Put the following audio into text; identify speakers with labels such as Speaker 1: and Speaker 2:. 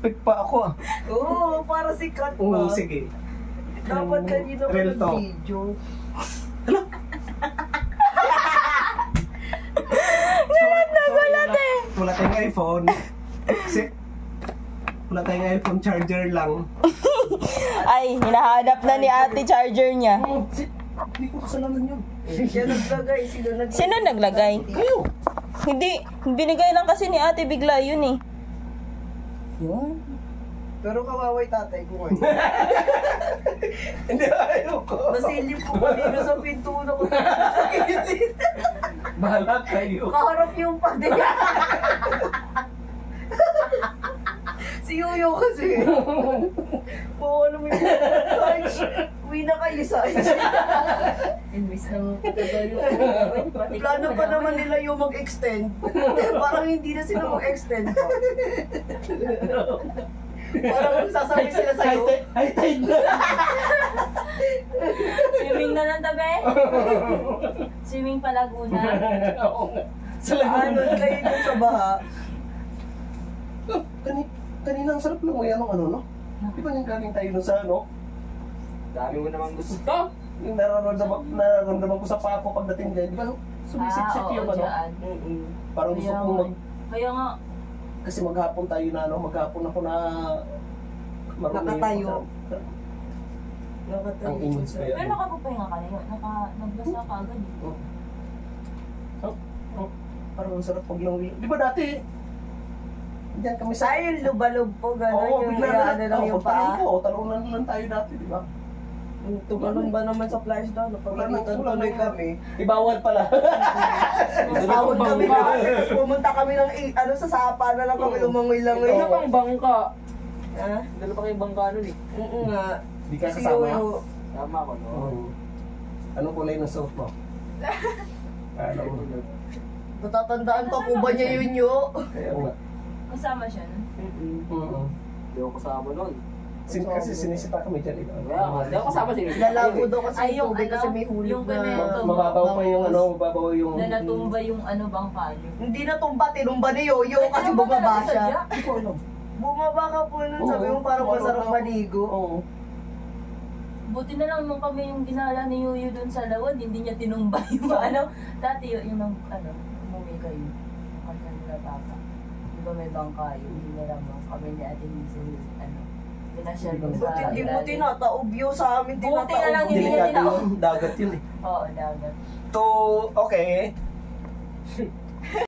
Speaker 1: nag-expect pa ako ah.
Speaker 2: Oo, para sikat pa.
Speaker 1: Oo, sige.
Speaker 2: Dapat kanina ko
Speaker 1: Real talk.
Speaker 2: nag-video.
Speaker 1: Gulat eh. Wala tayong iPhone. Kasi wala tayong iPhone, charger lang.
Speaker 3: Ay, hinahanap na ni ate charger niya.
Speaker 1: Hindi ko kasalanan yun.
Speaker 2: Siya naglagay,
Speaker 3: Sino naglagay?
Speaker 1: Kayo.
Speaker 3: Hindi, binigay lang kasi ni ate bigla yun eh. Yun.
Speaker 2: Pero kawaway tatay ko ngayon.
Speaker 1: Hindi, ayoko.
Speaker 2: Masilip ko kanina sa pinto na ko.
Speaker 1: Bahala kayo.
Speaker 2: Kaharap yung pader. Si Yoyo kasi. Oo, alam mo yung Sarge. Uwi na kayo, Sarge.
Speaker 4: Imbis na magpatagal yung
Speaker 2: Plano pa naman nila yung mag-extend. Parang hindi na sila mag-extend pa. Parang sasabi sila sa'yo.
Speaker 1: Ay, tight na.
Speaker 4: swimming na lang tabi. Swimming pa Laguna.
Speaker 1: Sa Laguna.
Speaker 2: Ano kayo dun sa baha?
Speaker 1: Kanina ang sarap lang mo yan ng ano, no? Di ba yung galing tayo nun sa ano? Dami mo namang gusto. Yung nararamdaman ko sa paa ko pagdating dyan. Di ba? Sumisip-sip yung ano? Parang gusto kong
Speaker 4: Kaya nga,
Speaker 1: kasi maghapon tayo na, no? Maghapon ako na...
Speaker 2: Nakatayo.
Speaker 1: Ang image kaya.
Speaker 4: pero nakapapahinga ka na yun. Nagbasa ka agad eh.
Speaker 1: Parang ang sarap pag lang. Di ba dati? Diyan kami sa...
Speaker 2: Sa'yo yung lubalog po, gano'n yung
Speaker 1: bigla na
Speaker 2: ano lang yung paa.
Speaker 1: Talunan lang tayo dati, di ba?
Speaker 2: Tumalong ba naman sa flash down? Napagalitan tuloy kami.
Speaker 1: Ibawal pala.
Speaker 2: Sahod kami na tapos pumunta kami ng ano sa sapa na lang kami lumangoy-langoy.
Speaker 4: Dala pang bangka.
Speaker 2: Ha?
Speaker 4: Dala pang yung bangka nun eh.
Speaker 2: Oo nga.
Speaker 1: Di ka
Speaker 2: Si
Speaker 1: kasama?
Speaker 2: Yoyo.
Speaker 4: Tama ko no.
Speaker 1: Anong kulay ng suot mo? Alam mo.
Speaker 2: Natatandaan pa po ba niya yun yo?
Speaker 1: Kaya nga.
Speaker 4: Kasama siya nun.
Speaker 5: Hindi ako kasama nun.
Speaker 1: Kasi sinisita kami dyan.
Speaker 5: Kaya nga, hindi ako kasama siya.
Speaker 2: Lalabo daw kasi
Speaker 4: Ay,
Speaker 2: yung
Speaker 4: yung
Speaker 2: tubig
Speaker 4: ano,
Speaker 2: kasi may hulog
Speaker 4: yung
Speaker 2: na.
Speaker 4: ganito.
Speaker 1: Mababaw pa yung ano, mababaw yung...
Speaker 4: Na natumba yung ano bangka niyo.
Speaker 2: Hindi na tumba, tinumba ni Yoyo kasi bumaba siya.
Speaker 1: Hindi ko alam.
Speaker 2: Bumaba ka po nun, sabi mo parang masarap maligo.
Speaker 1: Oo.
Speaker 4: Buti na lang nung kami yung ginala ni Yuyu doon sa lawad, hindi niya tinumba yung ano. Dati yung nang ano, umuwi kayo. Kanya nila papa. Di ba may bangka yun, hindi na lang kami ni Ate Hazel, ano. Pinashare ko sa
Speaker 2: Hindi mo tinataob yun sa amin,
Speaker 4: Buti na lang
Speaker 2: tinataob.
Speaker 4: hindi niya
Speaker 1: Delikado
Speaker 4: tinao.
Speaker 1: yun. Dagat yun eh.
Speaker 4: Oo, dagat.
Speaker 1: To, okay.